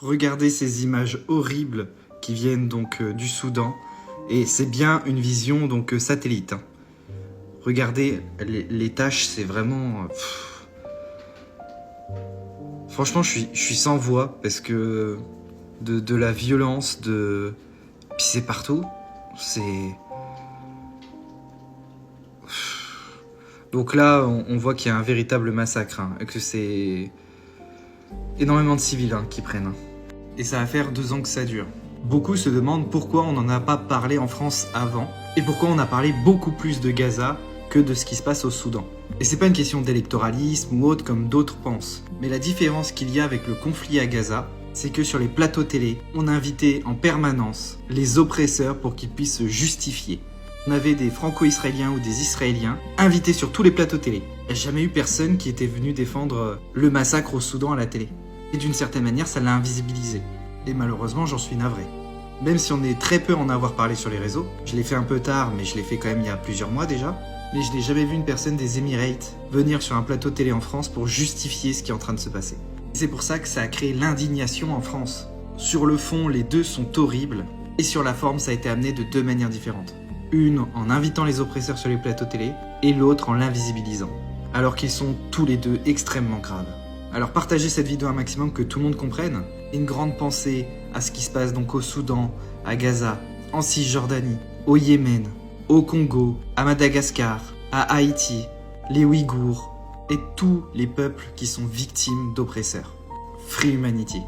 Regardez ces images horribles qui viennent donc du Soudan. Et c'est bien une vision donc satellite. Regardez les tâches, c'est vraiment... Franchement, je suis sans voix parce que de la violence, puis c'est partout. C'est... Donc là, on voit qu'il y a un véritable massacre, et que c'est énormément de civils qui prennent. Et ça va faire 2 ans que ça dure. Beaucoup se demandent pourquoi on n'en a pas parlé en France avant, et pourquoi on a parlé beaucoup plus de Gaza que de ce qui se passe au Soudan. Et c'est pas une question d'électoralisme ou autre comme d'autres pensent, mais la différence qu'il y a avec le conflit à Gaza, c'est que sur les plateaux télé, on invitait en permanence les oppresseurs pour qu'ils puissent se justifier. On avait des franco-israéliens ou des israéliens invités sur tous les plateaux télé. Il n'y a jamais eu personne qui était venu défendre le massacre au Soudan à la télé. Et d'une certaine manière, ça l'a invisibilisé. Et malheureusement, j'en suis navré. Même si on est très peu à en avoir parlé sur les réseaux, je l'ai fait un peu tard, mais je l'ai fait quand même il y a plusieurs mois déjà, mais je n'ai jamais vu une personne des Emirates venir sur un plateau télé en France pour justifier ce qui est en train de se passer. C'est pour ça que ça a créé l'indignation en France. Sur le fond, les deux sont horribles, et sur la forme, ça a été amené de 2 manières différentes. Une en invitant les oppresseurs sur les plateaux télé, et l'autre en l'invisibilisant. Alors qu'ils sont tous les deux extrêmement graves. Alors partagez cette vidéo un maximum, que tout le monde comprenne. Une grande pensée à ce qui se passe donc au Soudan, à Gaza, en Cisjordanie, au Yémen, au Congo, à Madagascar, à Haïti, les Ouïghours et tous les peuples qui sont victimes d'oppresseurs. Free Humanity.